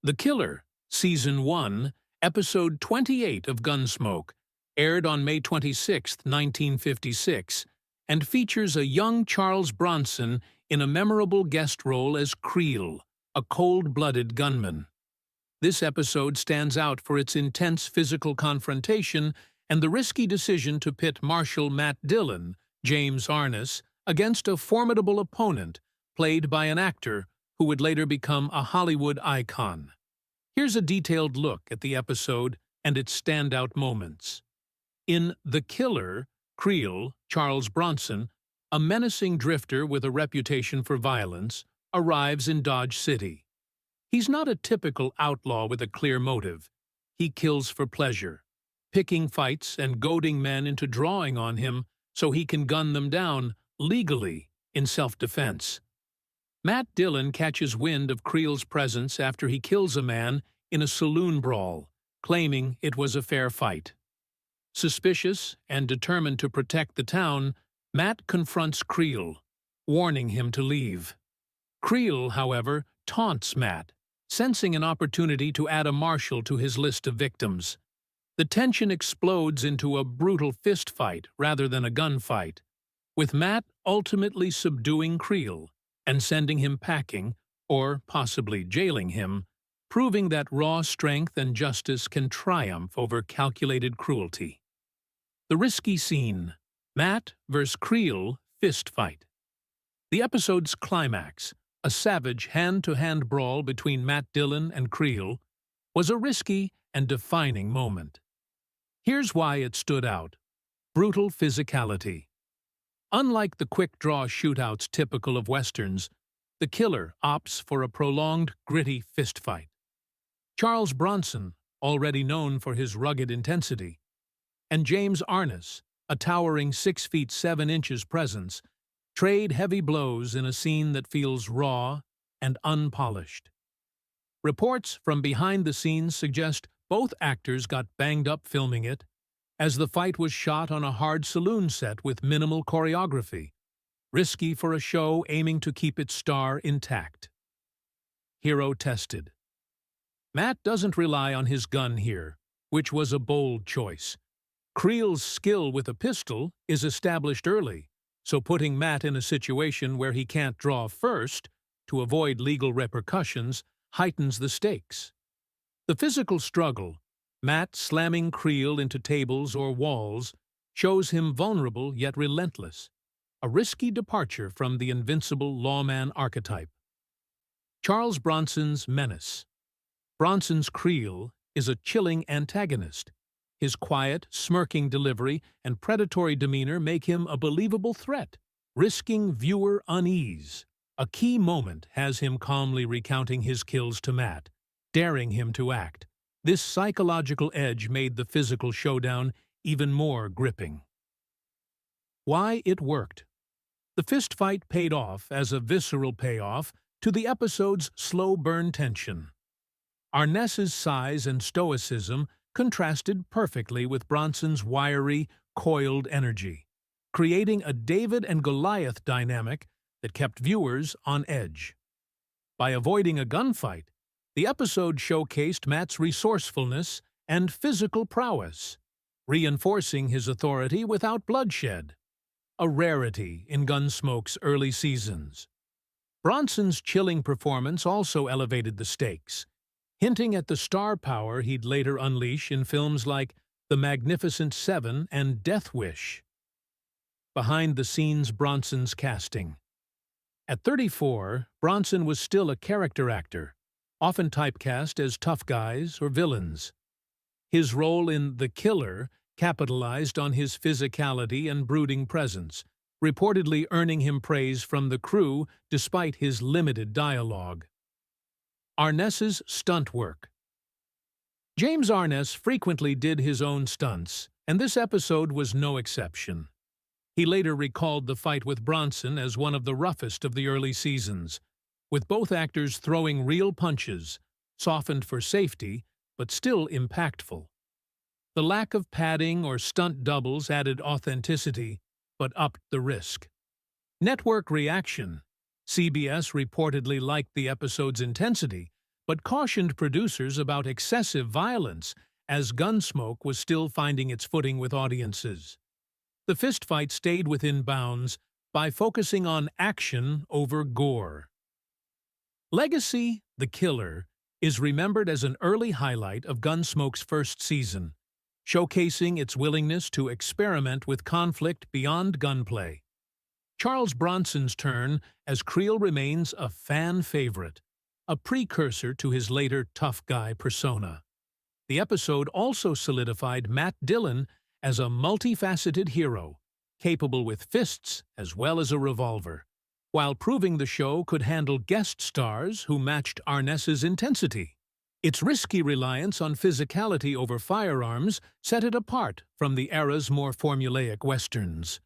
The Killer, Season 1, Episode 28 of Gunsmoke, aired on May 26, 1956, and features a young Charles Bronson in a memorable guest role as Creel, a cold-blooded gunman. This episode stands out for its intense physical confrontation and the risky decision to pit Marshal Matt Dillon, James Arness, against a formidable opponent played by an actor who would later become a Hollywood icon. Here's a detailed look at the episode and its standout moments. In The Killer, Creel, Charles Bronson, a menacing drifter with a reputation for violence, arrives in Dodge City. He's not a typical outlaw with a clear motive. He kills for pleasure, picking fights and goading men into drawing on him so he can gun them down legally in self-defense. Matt Dillon catches wind of Creel's presence after he kills a man in a saloon brawl, claiming it was a fair fight. Suspicious and determined to protect the town, Matt confronts Creel, warning him to leave. Creel, however, taunts Matt, sensing an opportunity to add a marshal to his list of victims. The tension explodes into a brutal fistfight rather than a gunfight, with Matt ultimately subduing Creel and sending him packing, or possibly jailing him, proving that raw strength and justice can triumph over calculated cruelty. The risky scene, Matt vs. Creel fistfight. The episode's climax, a savage hand-to-hand brawl between Matt Dillon and Creel, was a risky and defining moment. Here's why it stood out. Brutal physicality. Unlike the quick-draw shootouts typical of westerns, The Killer opts for a prolonged, gritty fistfight. Charles Bronson, already known for his rugged intensity, and James Arness, a towering 6 feet 7 inches presence, trade heavy blows in a scene that feels raw and unpolished. Reports from behind the scenes suggest both actors got banged up filming it, as the fight was shot on a hard saloon set with minimal choreography, risky for a show aiming to keep its star intact. Hero tested. Matt doesn't rely on his gun here, which was a bold choice. Creel's skill with a pistol is established early, so putting Matt in a situation where he can't draw first, to avoid legal repercussions, heightens the stakes. The physical struggle, Matt slamming Creel into tables or walls, shows him vulnerable yet relentless, a risky departure from the invincible lawman archetype. Charles Bronson's menace. Bronson's Creel is a chilling antagonist. His quiet, smirking delivery and predatory demeanor make him a believable threat, risking viewer unease. A key moment has him calmly recounting his kills to Matt, daring him to act. This psychological edge made the physical showdown even more gripping. Why it worked. The fistfight paid off as a visceral payoff to the episode's slow-burn tension. Arness's size and stoicism contrasted perfectly with Bronson's wiry, coiled energy, creating a David and Goliath dynamic that kept viewers on edge. By avoiding a gunfight, the episode showcased Matt's resourcefulness and physical prowess, reinforcing his authority without bloodshed, a rarity in Gunsmoke's early seasons. Bronson's chilling performance also elevated the stakes, hinting at the star power he'd later unleash in films like The Magnificent Seven and Death Wish. Behind-the-scenes Bronson's casting. At 34, Bronson was still a character actor, often typecast as tough guys or villains. His role in The Killer capitalized on his physicality and brooding presence, reportedly earning him praise from the crew despite his limited dialogue. Arness's stunt work. James Arness frequently did his own stunts, and this episode was no exception. He later recalled the fight with Bronson as one of the roughest of the early seasons, with both actors throwing real punches, softened for safety, but still impactful. The lack of padding or stunt doubles added authenticity, but upped the risk. Network reaction. CBS reportedly liked the episode's intensity, but cautioned producers about excessive violence, as Gunsmoke was still finding its footing with audiences. The fistfight stayed within bounds by focusing on action over gore. Legacy, the Killer, is remembered as an early highlight of Gunsmoke's first season, showcasing its willingness to experiment with conflict beyond gunplay. Charles Bronson's turn as Creel remains a fan favorite, a precursor to his later tough guy persona. The episode also solidified Matt Dillon as a multifaceted hero, capable with fists as well as a revolver, while proving the show could handle guest stars who matched Arness's intensity. Its risky reliance on physicality over firearms set it apart from the era's more formulaic westerns.